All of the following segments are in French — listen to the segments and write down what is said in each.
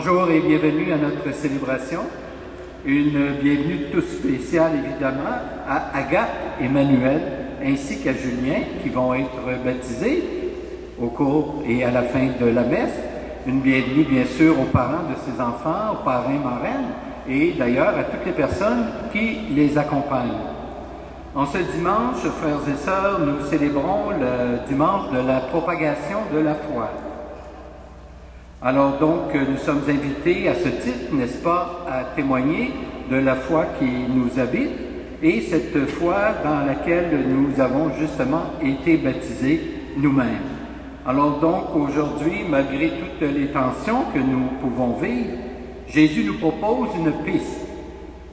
Bonjour et bienvenue à notre célébration. Une bienvenue toute spéciale évidemment à Agathe, Emmanuel ainsi qu'à Julien qui vont être baptisés au cours et à la fin de la messe. Une bienvenue bien sûr aux parents de ces enfants, aux parrains, marraines et d'ailleurs à toutes les personnes qui les accompagnent. En ce dimanche, frères et sœurs, nous célébrons le dimanche de la propagation de la foi. Alors donc, nous sommes invités à ce titre, n'est-ce pas, à témoigner de la foi qui nous habite et cette foi dans laquelle nous avons justement été baptisés nous-mêmes. Alors donc, aujourd'hui, malgré toutes les tensions que nous pouvons vivre, Jésus nous propose une piste,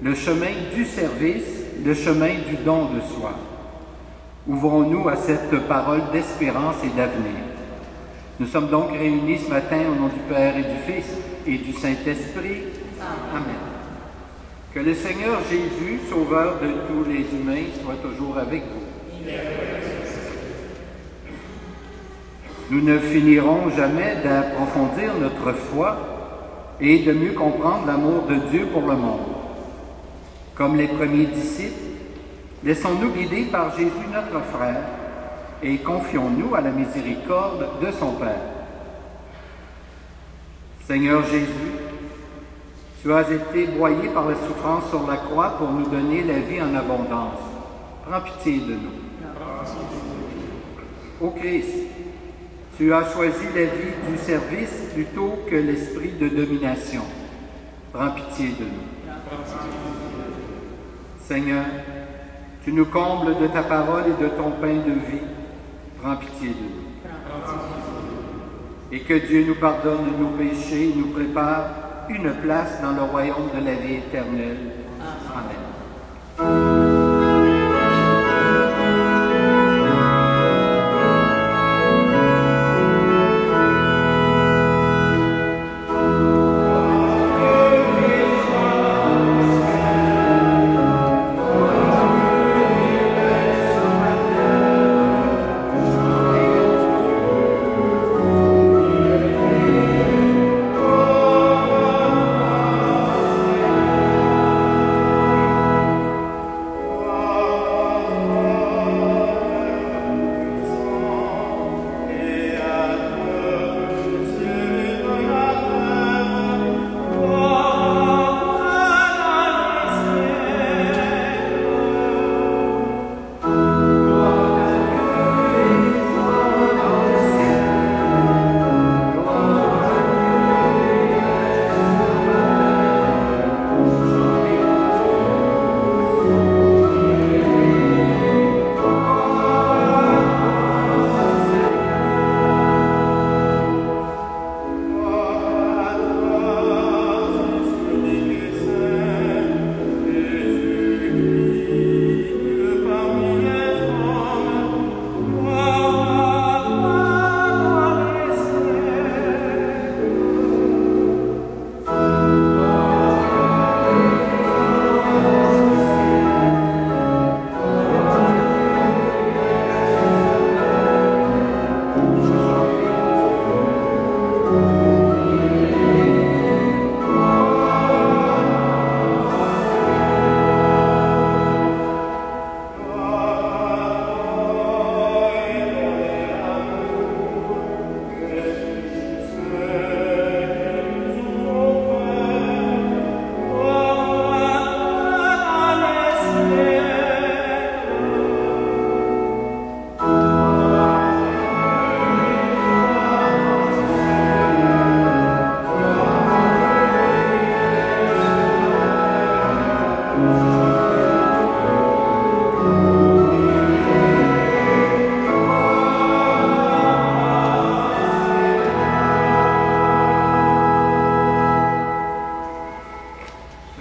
le chemin du service, le chemin du don de soi. Ouvrons-nous à cette parole d'espérance et d'avenir. Nous sommes donc réunis ce matin au nom du Père et du Fils et du Saint-Esprit. Amen. Que le Seigneur Jésus, Sauveur de tous les humains, soit toujours avec vous. Nous ne finirons jamais d'approfondir notre foi et de mieux comprendre l'amour de Dieu pour le monde. Comme les premiers disciples, laissons-nous guider par Jésus notre frère et confions-nous à la miséricorde de son Père. Seigneur Jésus, tu as été broyé par la souffrance sur la croix pour nous donner la vie en abondance. Prends pitié de nous. Ô Christ, tu as choisi la vie du service plutôt que l'esprit de domination. Prends pitié de nous. Seigneur, tu nous combles de ta parole et de ton pain de vie. Prends pitié de nous. Et que Dieu nous pardonne nos péchés et nous prépare une place dans le royaume de la vie éternelle. Amen.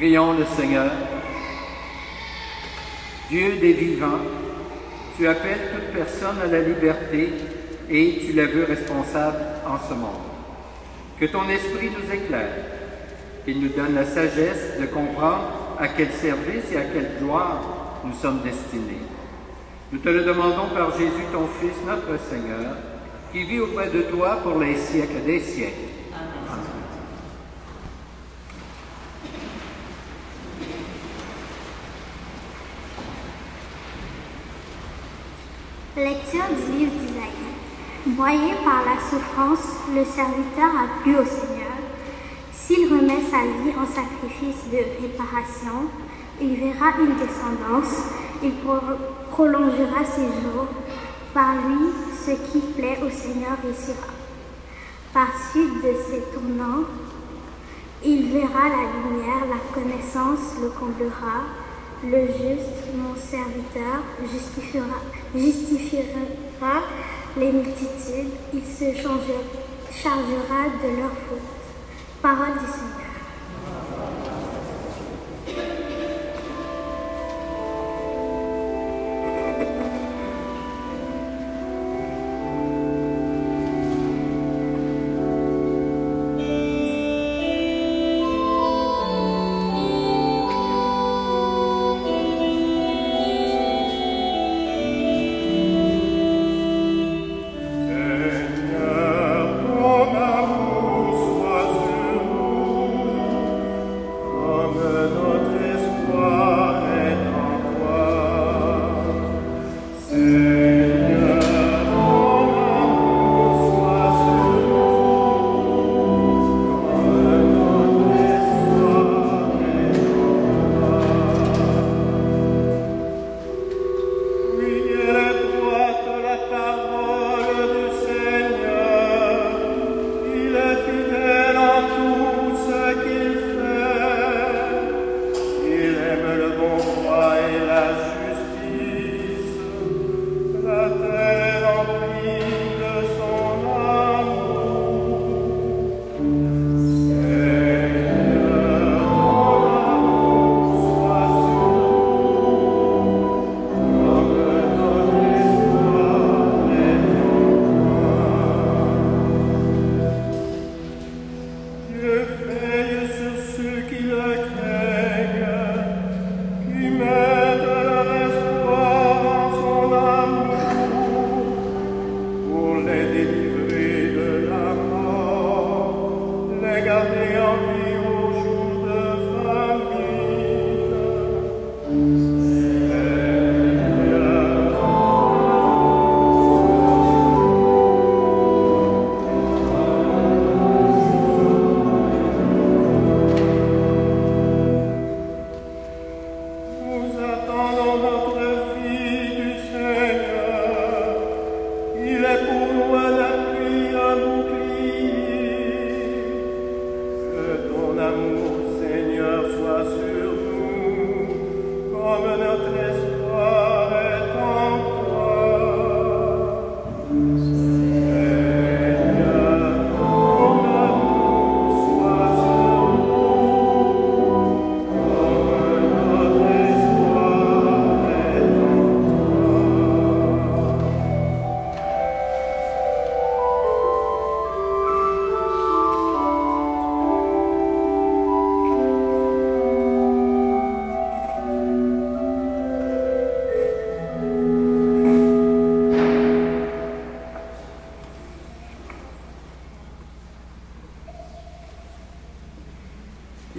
Prions le Seigneur. Dieu des vivants, tu appelles toute personne à la liberté et tu la veux responsable en ce monde. Que ton esprit nous éclaire, qu'il nous donne la sagesse de comprendre à quel service et à quelle gloire nous sommes destinés. Nous te le demandons par Jésus, ton Fils, notre Seigneur, qui vit auprès de toi pour les siècles des siècles. Amen. Lecture du livre d'Isaïe. Broyé par la souffrance, le serviteur a plu au Seigneur. S'il remet sa vie en sacrifice de réparation, il verra une descendance, il prolongera ses jours. Par lui, ce qui plaît au Seigneur réussira. Par suite de ses tournants, il verra la lumière, la connaissance le comblera. Le juste, mon serviteur, justifiera les multitudes, il se chargera de leurs fautes. Parole du Seigneur.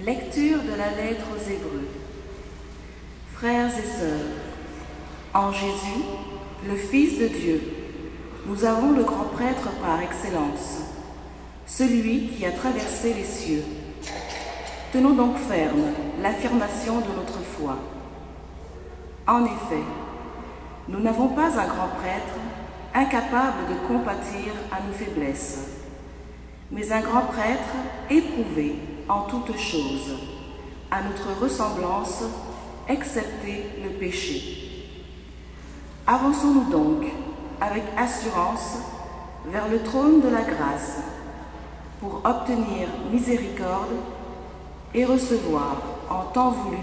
Lecture de la lettre aux Hébreux. Frères et sœurs, en Jésus, le Fils de Dieu, nous avons le grand prêtre par excellence, celui qui a traversé les cieux. Tenons donc ferme l'affirmation de notre foi. En effet, nous n'avons pas un grand prêtre incapable de compatir à nos faiblesses, mais un grand prêtre éprouvé en toutes choses, à notre ressemblance, excepté le péché. Avançons-nous donc avec assurance vers le trône de la grâce pour obtenir miséricorde et recevoir en temps voulu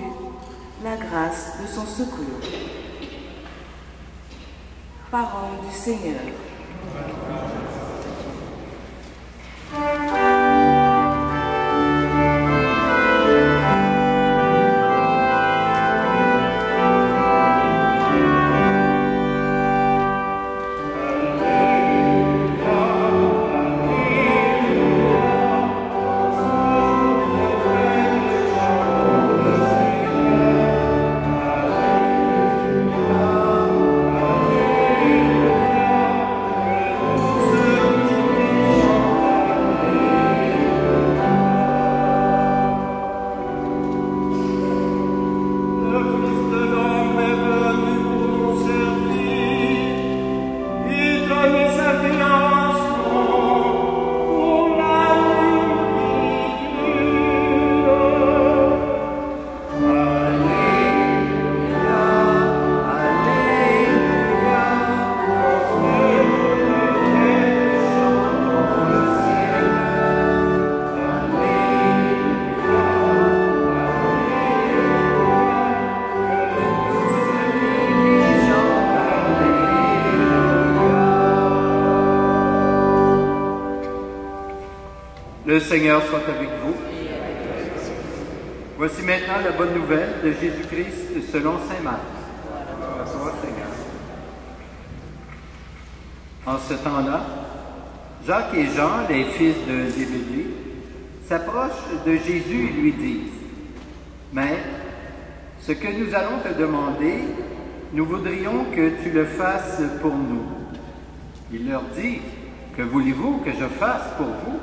la grâce de son secours. Parole du Seigneur. Alleluia. Le Seigneur soit avec vous. Voici maintenant la bonne nouvelle de Jésus-Christ selon saint Marc. À toi, Seigneur. En ce temps-là, Jacques et Jean, les fils de Zébédée, s'approchent de Jésus et lui disent: « Maître, ce que nous allons te demander, nous voudrions que tu le fasses pour nous. » Il leur dit: « Que voulez-vous que je fasse pour vous? »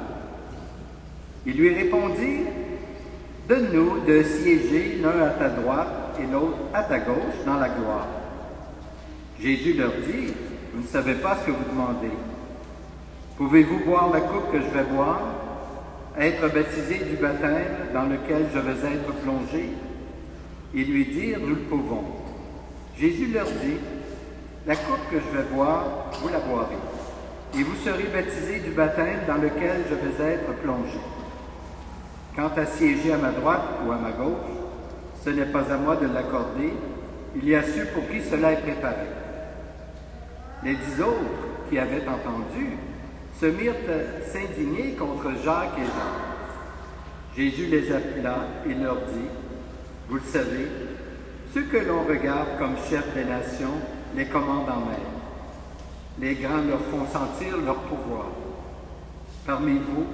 Ils lui répondirent: « Donne-nous de siéger l'un à ta droite et l'autre à ta gauche dans la gloire. » Jésus leur dit: « Vous ne savez pas ce que vous demandez. Pouvez-vous boire la coupe que je vais boire, être baptisé du baptême dans lequel je vais être plongé? » Ils lui dirent: « Nous le pouvons. » Jésus leur dit: « La coupe que je vais boire, vous la boirez, et vous serez baptisés du baptême dans lequel je vais être plongé. Quant à siéger à ma droite ou à ma gauche, ce n'est pas à moi de l'accorder, il y a ceux pour qui cela est préparé. » Les 10 autres qui avaient entendu se mirent à s'indigner contre Jacques et Jean. Jésus les appela et leur dit: « Vous le savez, ceux que l'on regarde comme chefs des nations les commandent en maître. Les grands leur font sentir leur pouvoir. Parmi vous,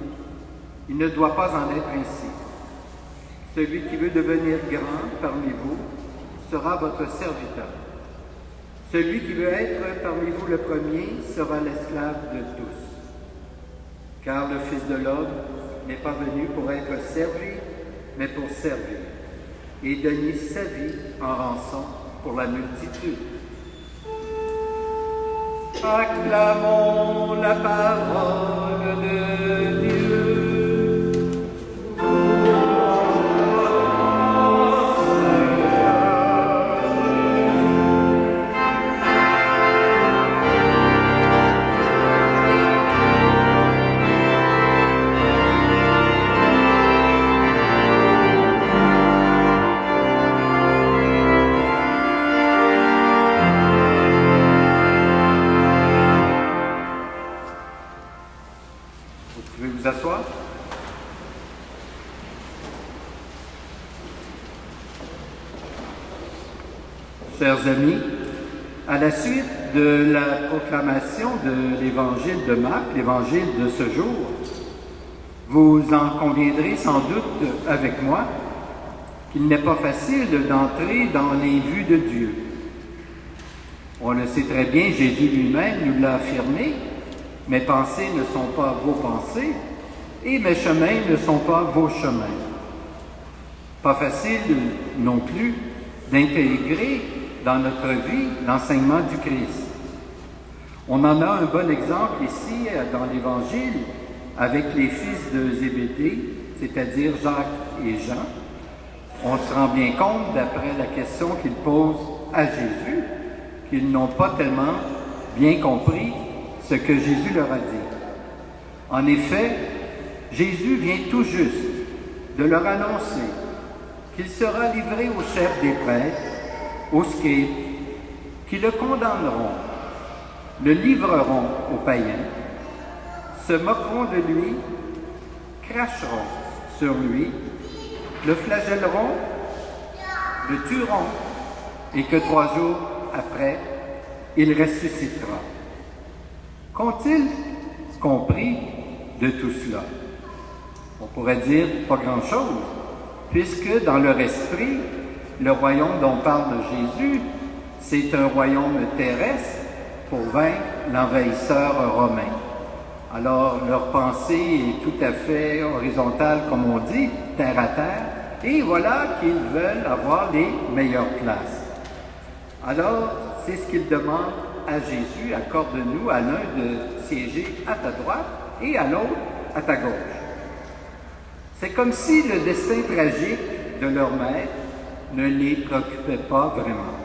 il ne doit pas en être ainsi. Celui qui veut devenir grand parmi vous sera votre serviteur. Celui qui veut être parmi vous le premier sera l'esclave de tous. Car le Fils de l'homme n'est pas venu pour être servi, mais pour servir, et donner sa vie en rançon pour la multitude. » Acclamons la parole de Dieu. Chers amis, à la suite de la proclamation de l'évangile de Marc, l'évangile de ce jour, vous en conviendrez sans doute avec moi qu'il n'est pas facile d'entrer dans les vues de Dieu. On le sait très bien, Jésus lui-même nous l'a affirmé: « Mes pensées ne sont pas vos pensées et mes chemins ne sont pas vos chemins. » Pas facile non plus d'intégrer dans notre vie l'enseignement du Christ. On en a un bon exemple ici dans l'Évangile avec les fils de Zébédée, c'est-à-dire Jacques et Jean. On se rend bien compte, d'après la question qu'ils posent à Jésus, qu'ils n'ont pas tellement bien compris ce que Jésus leur a dit. En effet, Jésus vient tout juste de leur annoncer qu'il sera livré aux chefs des prêtres, aux scribes, qui le condamneront, le livreront aux païens, se moqueront de lui, cracheront sur lui, le flagelleront, le tueront, et que 3 jours après, il ressuscitera. Qu'ont-ils compris de tout cela? On pourrait dire pas grand-chose, puisque dans leur esprit, le royaume dont parle Jésus, c'est un royaume terrestre pour vaincre l'envahisseur romain. Alors, leur pensée est tout à fait horizontale, comme on dit, terre à terre, et voilà qu'ils veulent avoir les meilleures places. Alors, c'est ce qu'ils demandent à Jésus: accorde-nous à l'un de siéger à ta droite et à l'autre à ta gauche. C'est comme si le destin tragique de leur maître ne les préoccupait pas vraiment.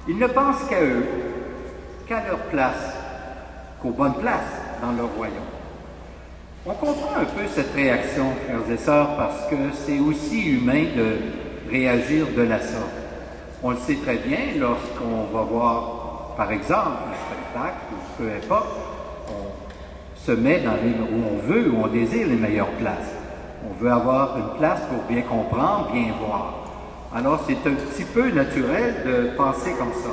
Ils ne pensent qu'à eux, qu'à leur place, qu'aux bonnes places dans leur royaume. On comprend un peu cette réaction, frères et sœurs, parce que c'est aussi humain de réagir de la sorte. On le sait très bien lorsqu'on va voir, par exemple, un spectacle, ou peu importe, on se met où on veut, où on désire les meilleures places. On veut avoir une place pour bien comprendre, bien voir. Alors c'est un petit peu naturel de penser comme ça.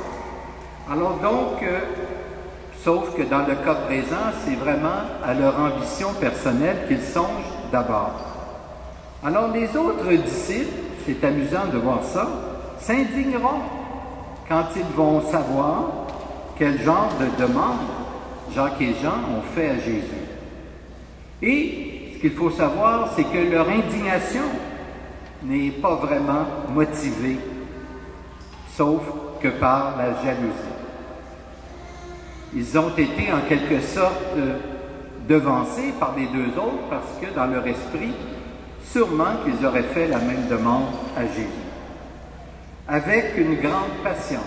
Alors donc, sauf que dans le cas présent, c'est vraiment à leur ambition personnelle qu'ils songent d'abord. Alors les autres disciples, c'est amusant de voir ça, s'indigneront quand ils vont savoir quel genre de demande Jacques et Jean ont fait à Jésus. Et ce qu'il faut savoir, c'est que leur indignation n'est pas vraiment motivée, sauf que par la jalousie. Ils ont été en quelque sorte devancés par les deux autres parce que dans leur esprit, sûrement qu'ils auraient fait la même demande à Jésus. Avec une grande patience,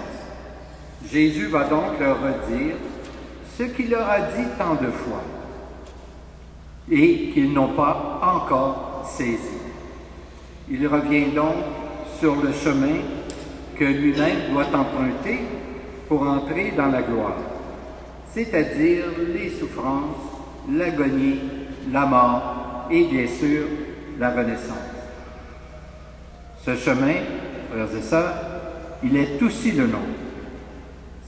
Jésus va donc leur redire ce qu'il leur a dit tant de fois et qu'ils n'ont pas encore saisi. Il revient donc sur le chemin que lui-même doit emprunter pour entrer dans la gloire, c'est-à-dire les souffrances, l'agonie, la mort et bien sûr la renaissance. Ce chemin, frères et sœurs, il est aussi le nôtre.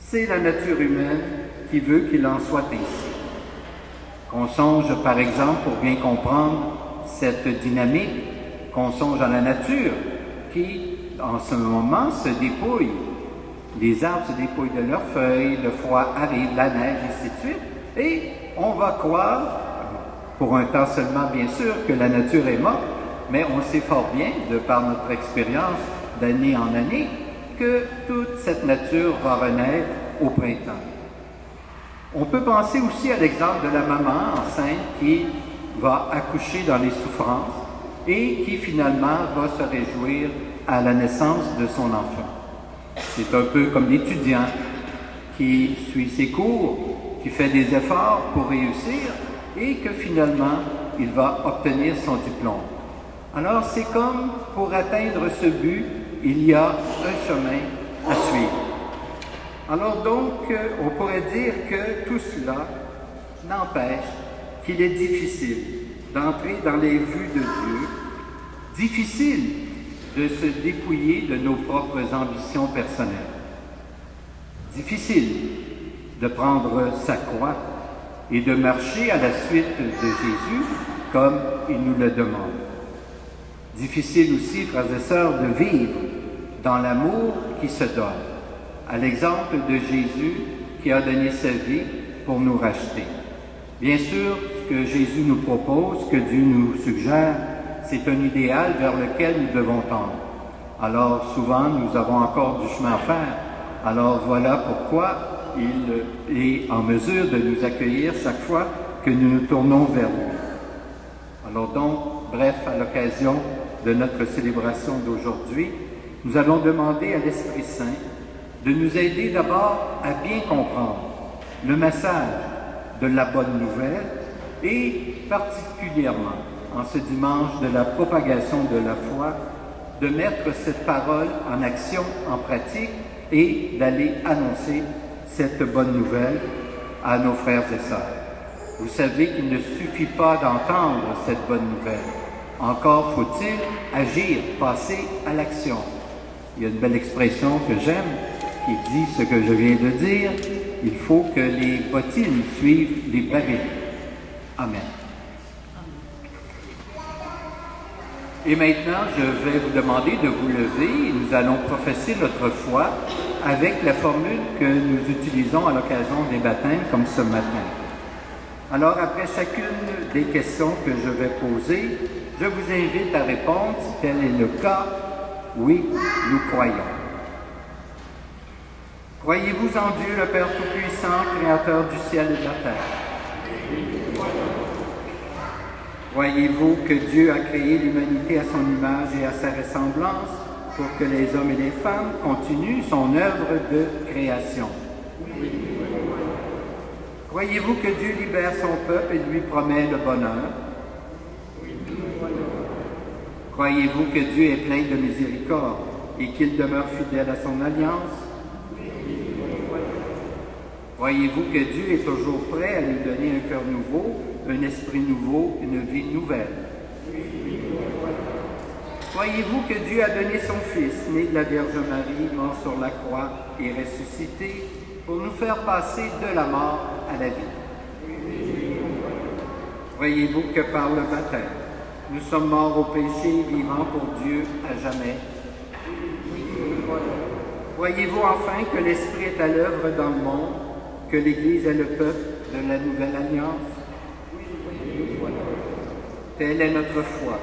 C'est la nature humaine qui veut qu'il en soit ainsi. Qu'on songe, par exemple, pour bien comprendre cette dynamique, qu'on songe à la nature qui, en ce moment, se dépouille. Les arbres se dépouillent de leurs feuilles, le froid arrive, la neige, ainsi de suite. Et on va croire, pour un temps seulement bien sûr, que la nature est morte, mais on sait fort bien, de par notre expérience d'année en année, que toute cette nature va renaître au printemps. On peut penser aussi à l'exemple de la maman enceinte qui va accoucher dans les souffrances et qui finalement va se réjouir à la naissance de son enfant. C'est un peu comme l'étudiant qui suit ses cours, qui fait des efforts pour réussir et que finalement il va obtenir son diplôme. Alors c'est comme pour atteindre ce but, il y a un chemin à suivre. Alors donc, on pourrait dire que tout cela n'empêche qu'il est difficile d'entrer dans les vues de Dieu, difficile de se dépouiller de nos propres ambitions personnelles, difficile de prendre sa croix et de marcher à la suite de Jésus comme il nous le demande. Difficile aussi, frères et sœurs, de vivre dans l'amour qui se donne, à l'exemple de Jésus qui a donné sa vie pour nous racheter. Bien sûr, ce que Jésus nous propose, ce que Dieu nous suggère, c'est un idéal vers lequel nous devons tendre. Alors souvent, nous avons encore du chemin à faire. Alors voilà pourquoi il est en mesure de nous accueillir chaque fois que nous nous tournons vers lui. Alors donc, bref, à l'occasion de notre célébration d'aujourd'hui, nous allons demander à l'Esprit Saint de nous aider d'abord à bien comprendre le message de la bonne nouvelle et particulièrement en ce dimanche de la propagation de la foi, de mettre cette parole en action, en pratique et d'aller annoncer cette bonne nouvelle à nos frères et sœurs. Vous savez qu'il ne suffit pas d'entendre cette bonne nouvelle. Encore faut-il agir, passer à l'action. Il y a une belle expression que j'aime qui dit ce que je viens de dire. Il faut que les bottines suivent les barils. Amen. Et maintenant, je vais vous demander de vous lever et nous allons professer notre foi avec la formule que nous utilisons à l'occasion des baptêmes, comme ce matin. Alors, après chacune des questions que je vais poser, je vous invite à répondre, si tel est le cas, oui, nous croyons. Croyez-vous en Dieu, le Père Tout-Puissant, Créateur du ciel et de la terre? Croyez-vous que Dieu a créé l'humanité à son image et à sa ressemblance pour que les hommes et les femmes continuent son œuvre de création? Croyez-vous que Dieu libère son peuple et lui promet le bonheur? Croyez-vous que Dieu est plein de miséricorde et qu'il demeure fidèle à son alliance? Croyez-vous que Dieu est toujours prêt à nous donner un cœur nouveau, un esprit nouveau, une vie nouvelle? Croyez-vous que Dieu a donné son Fils, né de la Vierge Marie, mort sur la croix et ressuscité, pour nous faire passer de la mort à la vie? Croyez-vous que par le baptême, nous sommes morts au péché, vivants pour Dieu à jamais? Croyez-vous enfin que l'Esprit est à l'œuvre dans le monde, que l'Église est le peuple de la Nouvelle Alliance? Telle est notre foi.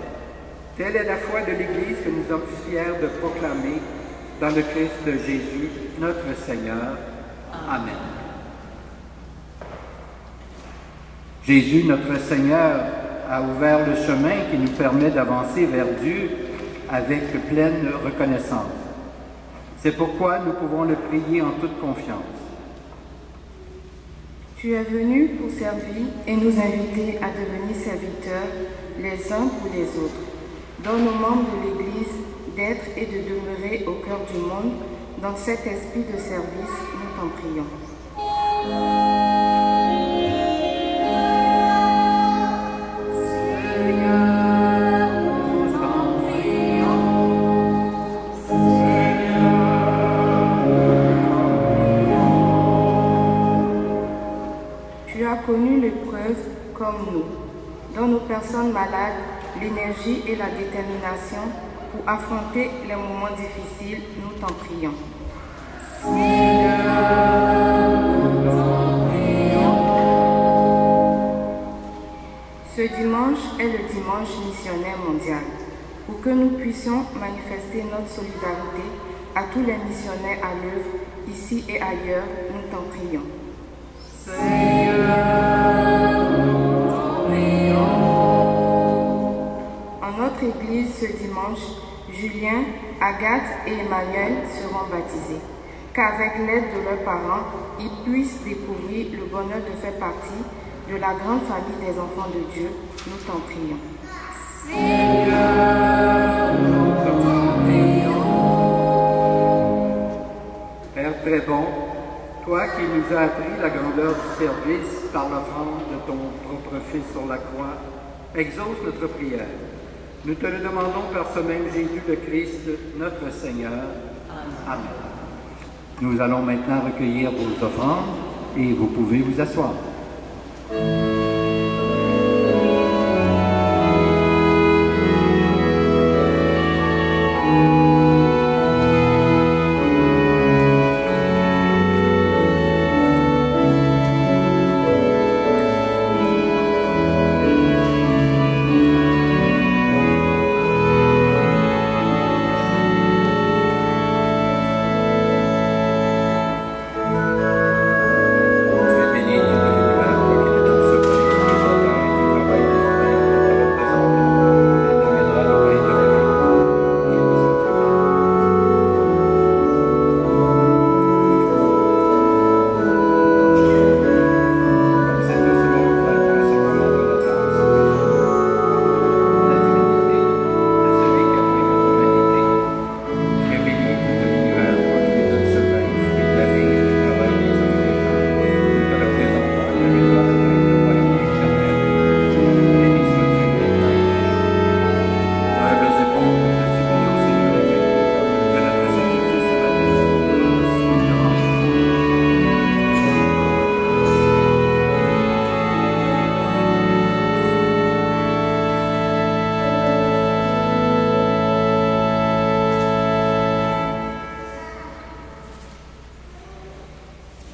Telle est la foi de l'Église que nous sommes fiers de proclamer dans le Christ de Jésus, notre Seigneur. Amen. Jésus, notre Seigneur, a ouvert le chemin qui nous permet d'avancer vers Dieu avec pleine reconnaissance. C'est pourquoi nous pouvons le prier en toute confiance. Tu es venu pour servir et nous inviter à devenir serviteurs les uns pour les autres. Donne aux membres de l'Église d'être et de demeurer au cœur du monde. Dans cet esprit de service, nous t'en prions. Tu as connu l'épreuve comme nous. Donne aux personnes malades l'énergie et la détermination pour affronter les moments difficiles, nous t'en prions. Ce dimanche est le dimanche missionnaire mondial. Pour que nous puissions manifester notre solidarité à tous les missionnaires à l'œuvre, ici et ailleurs, nous t'en prions. En notre église ce dimanche, Julien, Agathe et Emmanuel seront baptisés. Qu'avec l'aide de leurs parents, ils puissent découvrir le bonheur de faire partie de la grande famille des enfants de Dieu, nous t'en prions. Père très bon, toi qui nous as appris la grandeur du service par l'offrande de ton propre Fils sur la croix, exauce notre prière. Nous te le demandons par ce même Jésus le Christ, notre Seigneur. Amen. Nous allons maintenant recueillir vos offrandes et vous pouvez vous asseoir.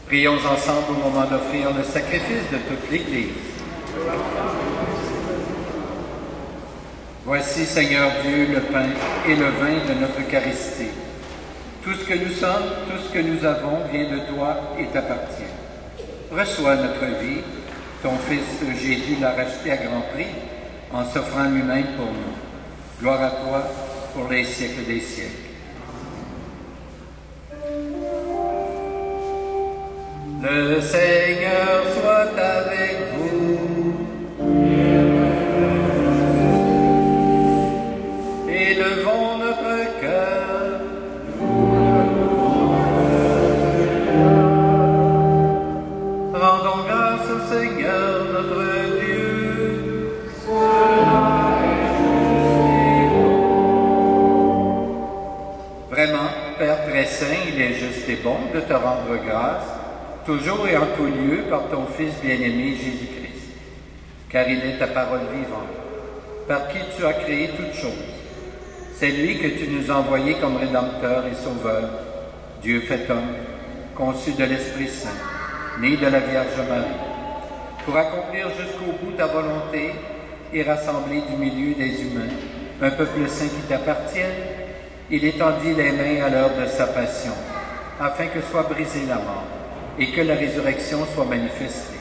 Prions ensemble au moment d'offrir le sacrifice de toute l'Église. Voici, Seigneur Dieu, le pain et le vin de notre Eucharistie. Tout ce que nous sommes, tout ce que nous avons vient de toi et t'appartient. Reçois notre vie. Ton Fils Jésus l'a racheté à grand prix en s'offrant lui-même pour nous. Gloire à toi pour les siècles des siècles. Le Seigneur soit avec vous. Élevons notre cœur. bon de te rendre grâce, toujours et en tout lieu, par ton Fils bien-aimé Jésus-Christ, car il est ta parole vivante, par qui tu as créé toutes choses. C'est lui que tu nous as envoyé comme Rédempteur et Sauveur, Dieu fait homme, conçu de l'Esprit Saint, né de la Vierge Marie, pour accomplir jusqu'au bout ta volonté et rassembler du milieu des humains un peuple saint qui t'appartienne. Il étendit les mains à l'heure de sa passion, afin que soit brisée la mort et que la résurrection soit manifestée.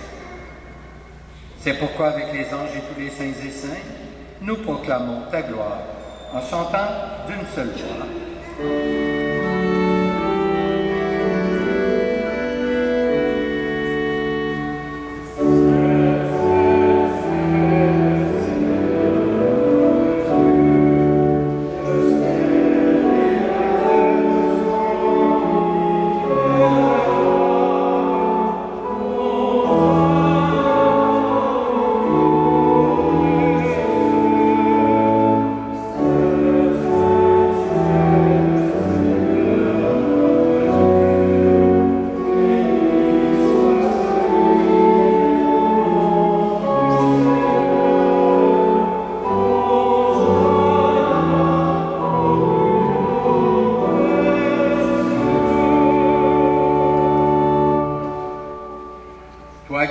C'est pourquoi avec les anges et tous les saints et saintes, nous proclamons ta gloire en chantant d'une seule voix.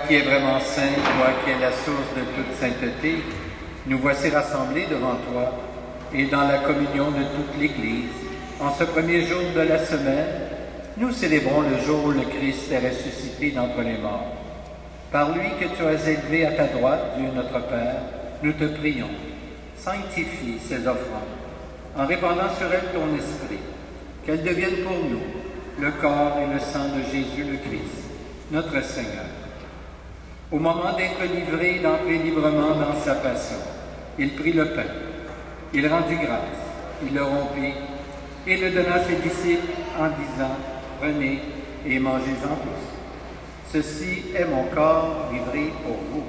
Qui est vraiment saint, toi qui es la source de toute sainteté, nous voici rassemblés devant toi et dans la communion de toute l'Église. En ce premier jour de la semaine, nous célébrons le jour où le Christ est ressuscité d'entre les morts. Par lui que tu as élevé à ta droite, Dieu notre Père, nous te prions, sanctifie ces offrandes, en répandant sur elles ton esprit, qu'elles deviennent pour nous le corps et le sang de Jésus le Christ, notre Seigneur. Au moment d'être livré et d'entrer librement dans sa passion, il prit le pain, il rendit grâce, il le rompit et le donna à ses disciples en disant, « Prenez et mangez-en tous. Ceci est mon corps livré pour vous. »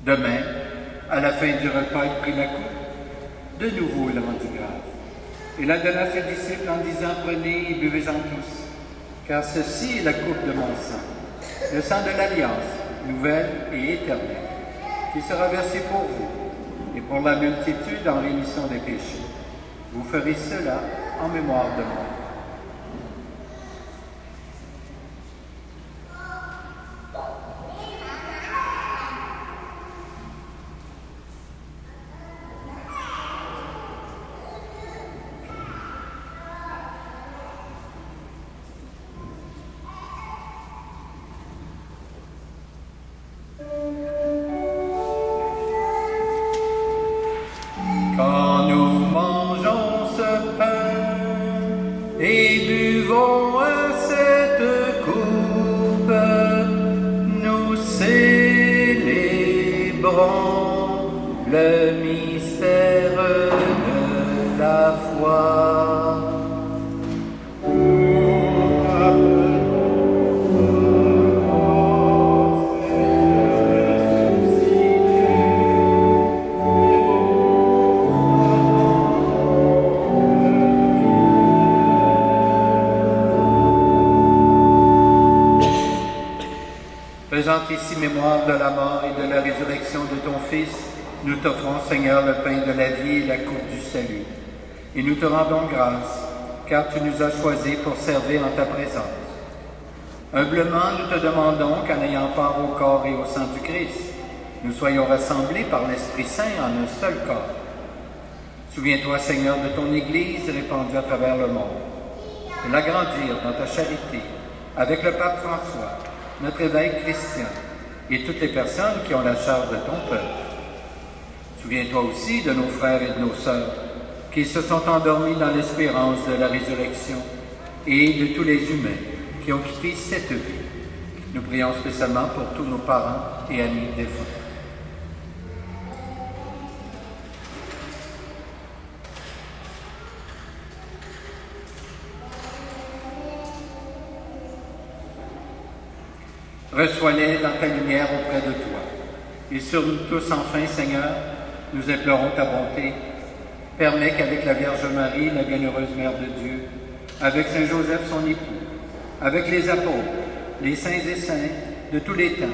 Demain, à la fin du repas, il prit la coupe. De nouveau, il rendit grâce. Il la donna à ses disciples en disant, « Prenez et buvez-en tous, car ceci est la coupe de mon sang, le sang de l'Alliance, nouvelle et éternelle, qui sera versé pour vous et pour la multitude en rémission des péchés. Vous ferez cela en mémoire de moi. » Quand nous mangeons ce pain et buvons à cette coupe, nous célébrons le mystère de la foi. Faisant ici mémoire de la mort et de la résurrection de ton Fils, nous t'offrons, Seigneur, le pain de la vie et la coupe du salut. Et nous te rendons grâce, car tu nous as choisis pour servir en ta présence. Humblement, nous te demandons qu'en ayant part au corps et au sang du Christ, nous soyons rassemblés par l'Esprit Saint en un seul corps. Souviens-toi, Seigneur, de ton Église répandue à travers le monde, et l'agrandir dans ta charité, avec le pape François, notre évêque Christian, et toutes les personnes qui ont la charge de ton peuple. Souviens-toi aussi de nos frères et de nos sœurs, qui se sont endormis dans l'espérance de la résurrection, et de tous les humains qui ont quitté cette vie. Nous prions spécialement pour tous nos parents et amis défunts. Reçois-les dans ta lumière auprès de toi. Et sur nous tous, enfin, Seigneur, nous implorons ta bonté. Permets qu'avec la Vierge Marie, la bienheureuse Mère de Dieu, avec Saint Joseph, son époux, avec les apôtres, les saints et saintes de tous les temps,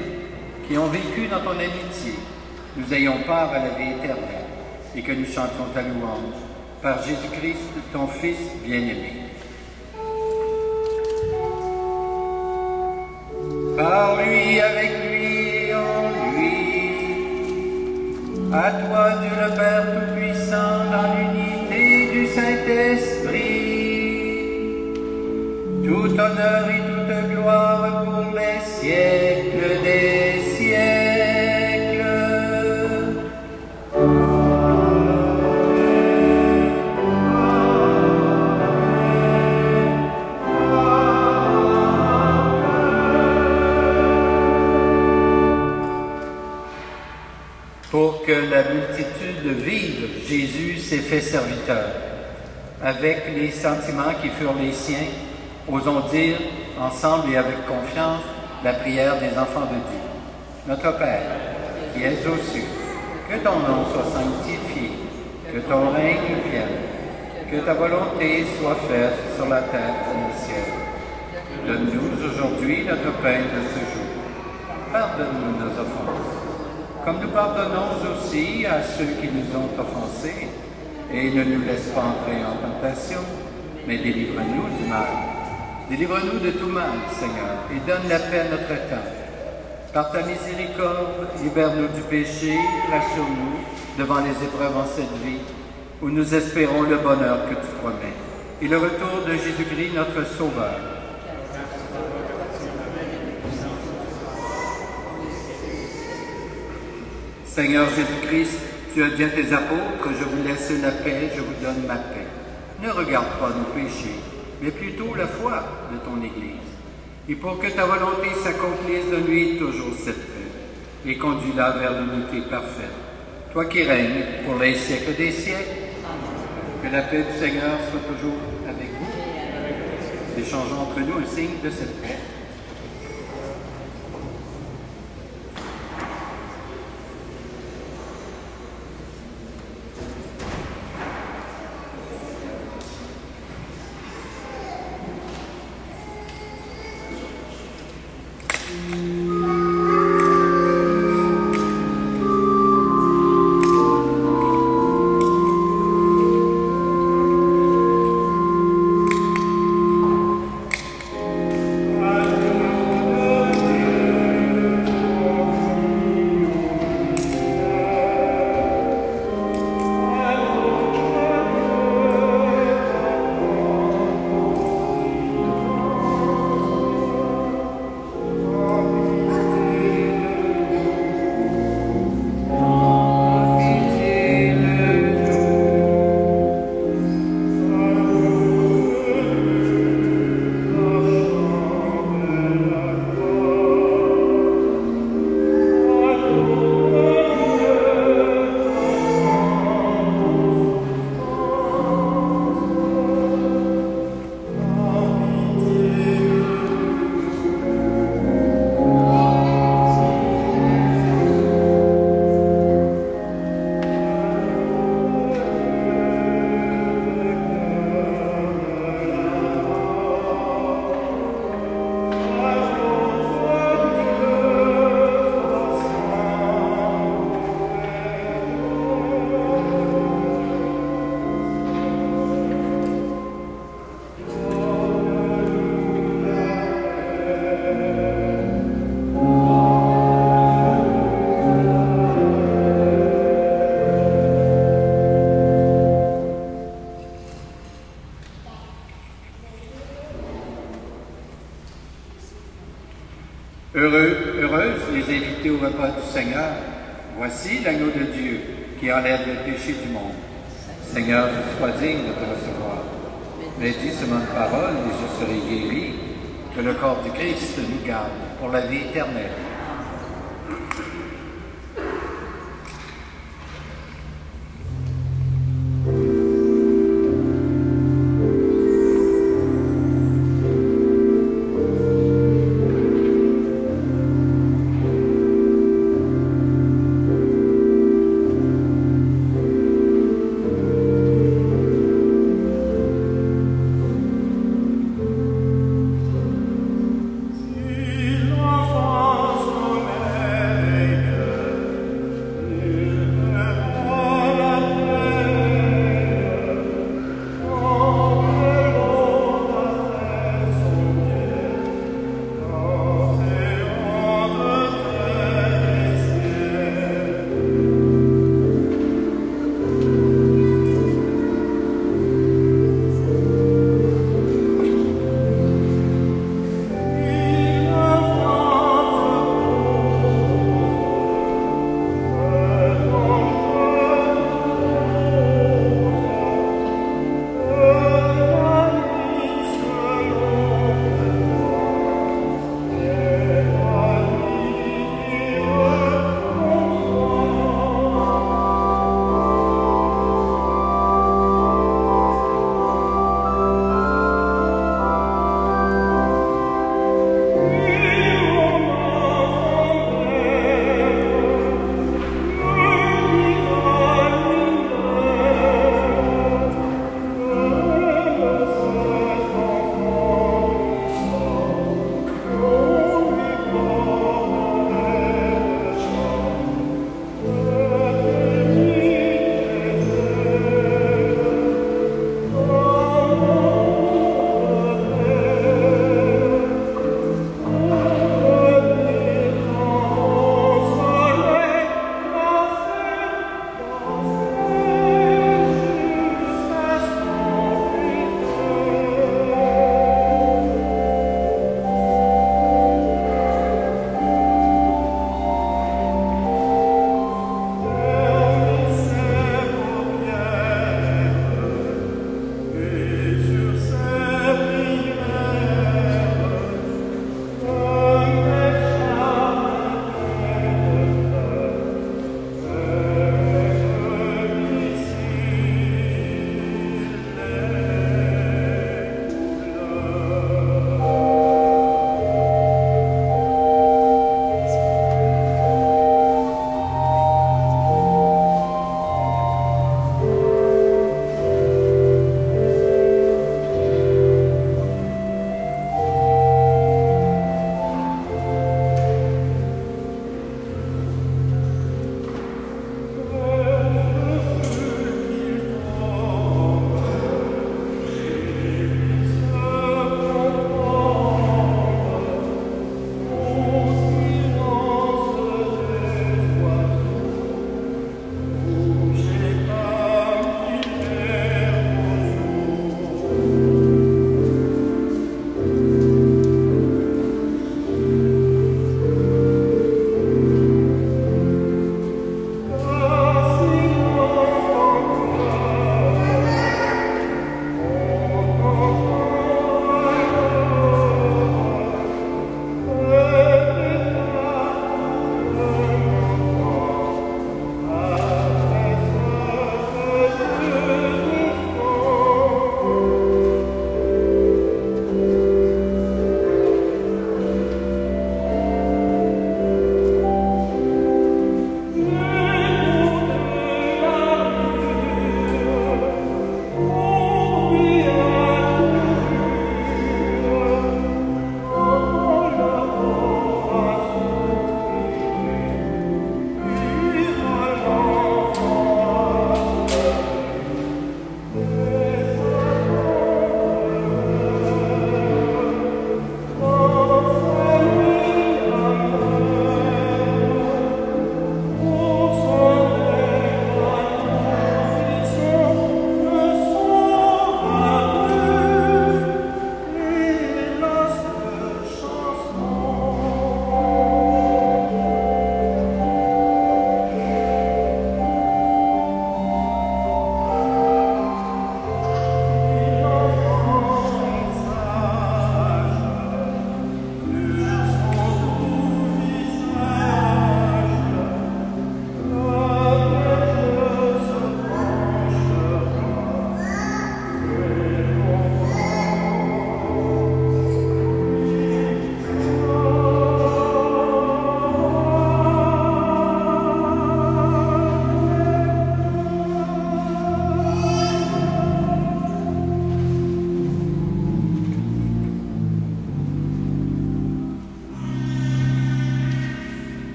qui ont vécu dans ton amitié, nous ayons part à la vie éternelle, et que nous chantions ta louange, par Jésus-Christ, ton Fils bien-aimé. Par lui, avec lui, en lui, à toi, Dieu le Père Tout-Puissant, dans l'unité du Saint-Esprit, tout honneur et toute gloire pour les siècles des siècles. Pour que la multitude vive, Jésus s'est fait serviteur. Avec les sentiments qui furent les siens, osons dire, ensemble et avec confiance, la prière des enfants de Dieu. Notre Père, qui es aux cieux, que ton nom soit sanctifié, que ton règne vienne, que ta volonté soit faite sur la terre comme au ciel. Donne-nous aujourd'hui notre pain de ce jour. Pardonne-nous nos offenses, comme nous pardonnons aussi à ceux qui nous ont offensés, et ne nous laisse pas entrer en tentation, mais délivre-nous du mal. Délivre-nous de tout mal, Seigneur, et donne la paix à notre temps. Par ta miséricorde, libère-nous du péché, rassure-nous devant les épreuves en cette vie, où nous espérons le bonheur que tu promets, et le retour de Jésus-Christ, notre Sauveur. Seigneur Jésus-Christ, tu as dit à tes apôtres, je vous laisse la paix, je vous donne ma paix. Ne regarde pas nos péchés, mais plutôt la foi de ton Église. Et pour que ta volonté s'accomplisse, donne-lui toujours cette paix, et conduis-la vers l'unité parfaite. Toi qui règnes pour les siècles des siècles, que la paix du Seigneur soit toujours avec vous. Échangeons entre nous un signe de cette paix. Heureuses les invités au repas du Seigneur. Voici l'agneau de Dieu qui enlève le péché du monde. Seigneur, je sois digne de te recevoir. Mais dis seulement une parole et je serai guéri. Que le corps du Christ nous garde pour la vie éternelle.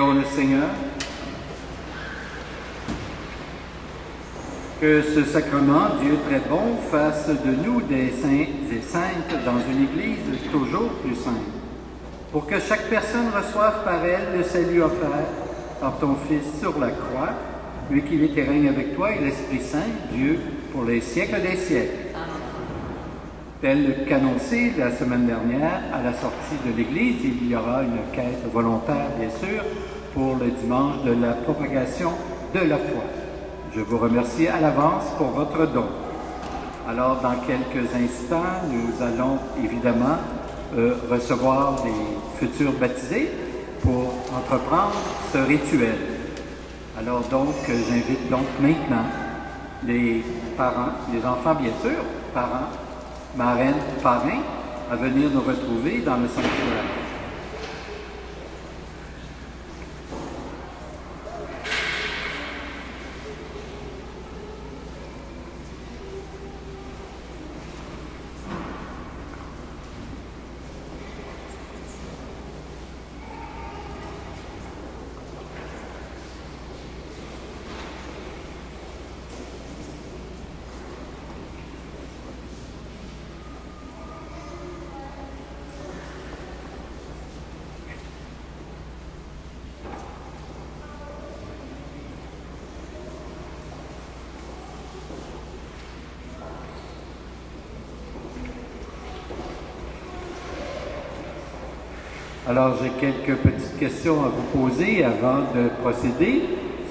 Prions le Seigneur. Que ce sacrement, Dieu très bon, fasse de nous des saints et saintes dans une Église toujours plus sainte, pour que chaque personne reçoive par elle le salut offert par ton Fils sur la croix, lui qui vit et règne avec toi et l'Esprit Saint, Dieu, pour les siècles des siècles. Tel qu'annoncé la semaine dernière, à la sortie de l'Église, il y aura une quête volontaire, bien sûr, pour le dimanche de la propagation de la foi. Je vous remercie à l'avance pour votre don. Alors, dans quelques instants, nous allons évidemment recevoir les futurs baptisés pour entreprendre ce rituel. Alors donc, j'invite donc maintenant les parents, les enfants bien sûr, parents, marraines, parrains, à venir nous retrouver dans le sanctuaire. Alors, j'ai quelques petites questions à vous poser avant de procéder,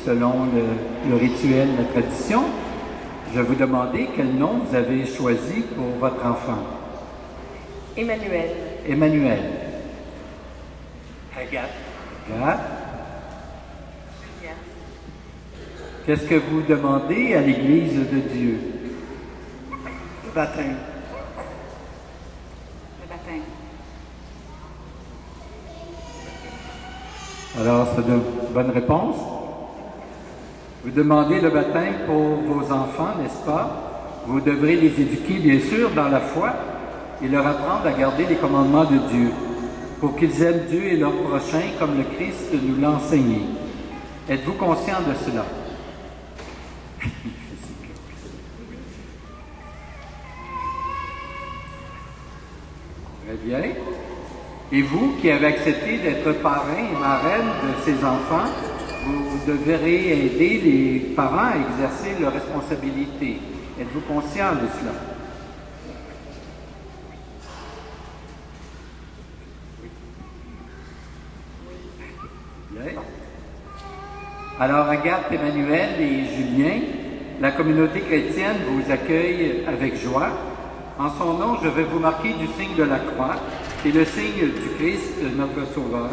selon le rituel, la tradition. Je vais vous demander quel nom vous avez choisi pour votre enfant. Emmanuel. Emmanuel. Agathe. Agathe. Julien. Qu'est-ce que vous demandez à l'Église de Dieu? Le baptême. Le baptême. Alors, c'est une bonne réponse. Vous demandez le baptême pour vos enfants, n'est-ce pas? Vous devrez les éduquer, bien sûr, dans la foi et leur apprendre à garder les commandements de Dieu, pour qu'ils aiment Dieu et leur prochain comme le Christ nous l'a enseigné. Êtes-vous conscient de cela? Très bien. Et vous qui avez accepté d'être parrain et marraine de ces enfants, vous devrez aider les parents à exercer leurs responsabilités. Êtes-vous conscient de cela? Bien. Alors, Agathe, Emmanuel et Julien, la communauté chrétienne vous accueille avec joie. En son nom, je vais vous marquer du signe de la croix, qui est le signe du Christ, notre Sauveur.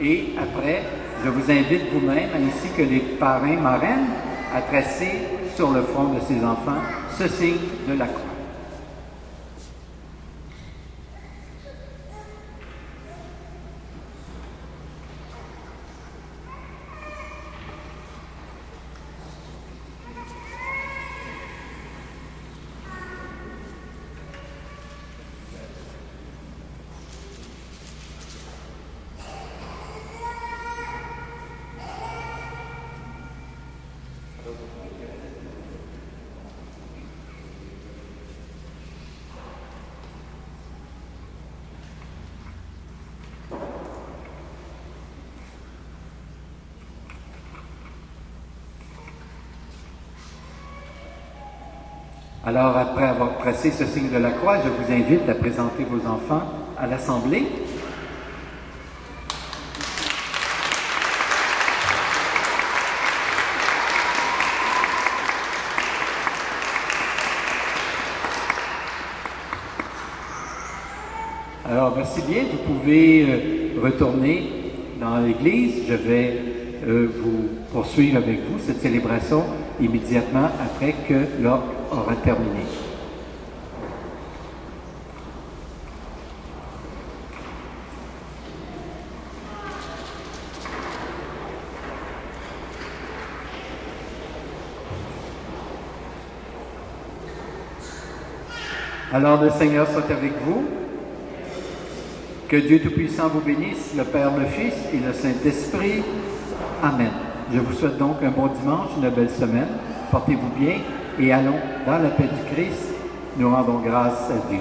Et après, je vous invite vous-même, ainsi que les parrains, marraines, à tracer sur le front de ces enfants ce signe de la croix. Alors, après avoir tracé ce signe de la croix, je vous invite à présenter vos enfants à l'Assemblée. Alors, merci bien, vous pouvez retourner dans l'église. Je vais vous poursuivre avec vous cette célébration immédiatement après que l'ordre aura terminé. Alors le Seigneur soit avec vous. Que Dieu Tout-Puissant vous bénisse, le Père, le Fils et le Saint-Esprit. Amen. Je vous souhaite donc un bon dimanche, une belle semaine. Portez-vous bien et allons dans la paix du Christ. Nous rendons grâce à Dieu.